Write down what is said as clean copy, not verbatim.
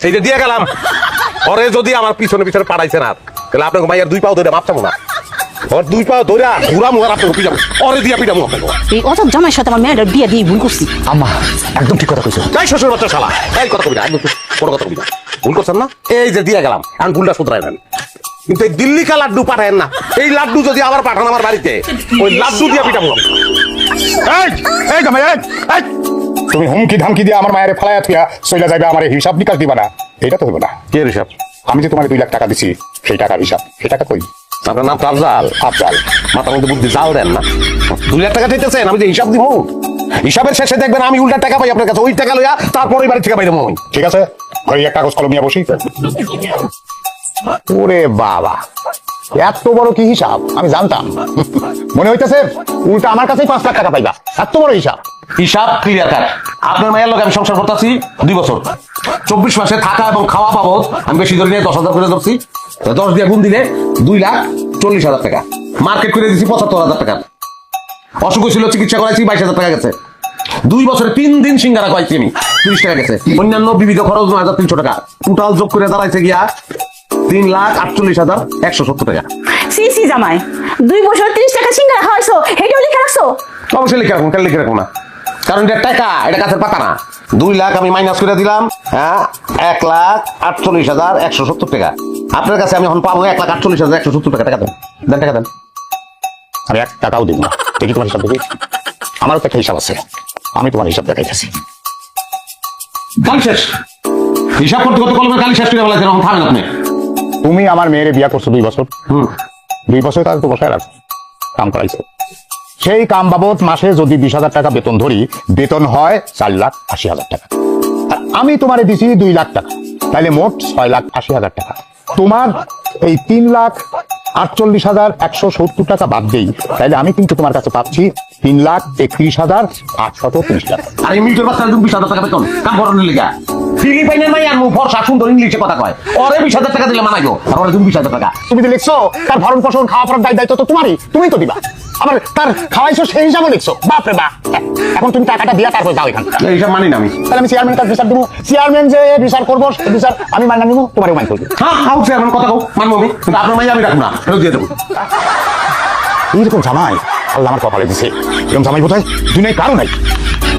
এই যে দিয়ে গেলাম ওরে যদি আমার পিছনে পিছনে পাঠাইছে না তাহলে আপনাকে মাইয়ার 2 পাও ধরে মাপ চাবো না ওর 2 পাও ধরে ঘুরা মুয়ার আপনাকে পিটাবো ওরে দিয়া পিটাবো আপনাকে এই অজব জামাইয়ের সাথে আমার মেয়েটার বিয়ে দিয়ে ভুল করছি। আম্মা একদম ঠিক কথা কইছো। তাই শ্বশুর বাচ্চা শালা এই কথা কবি না একদম কোনো কথা কবি না ভুল করছেন না এই যে দিয়ে গেলাম এখন ভুলটা শুধরাই নেন কিন্তু এই দিল্লি কা লাড্ডু পাঠায়েন না এই লাড্ডু যদি আবার পাঠান আমার বাড়িতে ওই লাড্ডু দিয়া পিটাবো এই এই জামাই এই এই তুমি হুমকি ধামকি দিয়ে আমার মায়ের ফেলায়া থিয়া চইলা যাইবে আমার হিসাব নিকাশ দিবা না এটা তো হইব না। কে হিসাব আমি যে তোমার 2 লাখ টাকা দিছি সেই টাকার হিসাব সেই টাকা কই? আপনার নাম আফজাল আফজাল মাথার মধ্যে বুদ্ধি জাল দেন না 2 লাখ টাকা দিতেছেন আমি যে হিসাব দিব হিসাবের শেষে দেখবেন আমি উল্টা টাকা পাই আপনার কাছে ওই টাকা লইয়া তারপর ওই বাড়ি থেকে বাইরে আমি ঠিক আছে ঘরে এক কাগজ কলম নিয়ে বসি। ওরে বাবা এত বড় কি হিসাব আমি জানতাম মনে হইতেছে উল্টা আমার কাছেই 5 লাখ টাকা পাইবা এত বড় হিসাব। হিসাব ক্লিয়ার কাট আপনার মায়ের লোক আমি সংসার করতেছি 2 বছর 24 মাসে থাকা এবং খাওয়া বাবদ আমি বেশি ধরে নিয়ে 10,000 করে ধরছি 10 দিয়ে গুণ দিলে 2,40,000 টাকা মার্কেট করে দিচ্ছি 75,000 টাকা অসুখ ছিল চিকিৎসা করাইছি 22,000 টাকা গেছে 2 বছরে 3 দিন সিঙ্গারা খাইছি আমি 30 টাকা গেছে অন্যান্য বিবিধ খরচ 9,300 টাকা টোটাল যোগ করে দাঁড়াইছে গিয়া 3,48,170 টাকা। সি সি জামাই 2 বছর 30 টাকা সিঙ্গারা খাওয়াইছো হেটাও লিখে রাখছো? অবশ্যই লিখে রাখুন কেন লিখে রাখুন না কারণ এটা টাকা এটা কাছের পাতা না 2 লাখ আমি মাইনাস করে দিলাম হ্যাঁ 1,48,170 টাকা আপনার কাছে আমি এখন পাবো 1,48,170 টাকা টাকা দেন দেন টাকা দেন আমি 1 টাকাও দিব না দেখি তোমার হিসাব দেখি আমারও তো একটা হিসাব আছে আমি তোমার হিসাব দেখাইতেছি। কাল শেষ হিসাব করতে করতে কলমের কালি শেষ করে বলাইছেন এখন থামেন আপনি তুমি আমার মেয়েরে বিয়া করছো 2 বছর 2 বছর তার তো বসায় রাখো কাম করাইছো সেই কাম বাবদ মাসে যদি 20,000 টাকা বেতন ধরি বেতন হয় 4,80,000 টাকা আর আমি তোমারে দিছি 2 লাখ টাকা তাইলে মোট 6,80,000 টাকা তোমার এই 3,48,170 টাকা বাদ দেই তাইলে আমি কিন্তু তোমার কাছে পাচ্ছি 3,31,830 টাকা। আর এই মিনিটের বাচ্চা 20,000 টাকা বেতন কাম করানোর লিগা ফিলিপাইনের মাই আর ফর্সা সুন্দর ইংলিশে কথা কয় ওরে 20,000 টাকা দিলে মানাইবো আর ওরে 20,000 টাকা তুমি যে লিখছো তার ভরণ পোষণ খাওয়া পড়ার দায়িত্ব তো তোমারই তুমি তো দিবা আবার তার খাওয়াইছো সেই হিসাবে লিখছো বাপরে বাপ এখন তুমি টাকাটা দিয়া তারপর যাও এখান এই হিসাব মানি না আমি তাহলে আমি চেয়ারম্যান কাছে বিচার দেবো চেয়ারম্যান যে বিচার করবো বিচার আমি মানা নিবো তোমারও মান করবো হ্যাঁ হাউ চেয়ারম্যান কথা কও মানবো আমি কিন্তু আপনার মাই আমি রাখবো না ফেরত দিয়ে দেবো এইরকম জামাই আল্লাহ আমার কপালে দিছে এরকম জামাই বোধহয় দুনিয়ায় কারো নাই।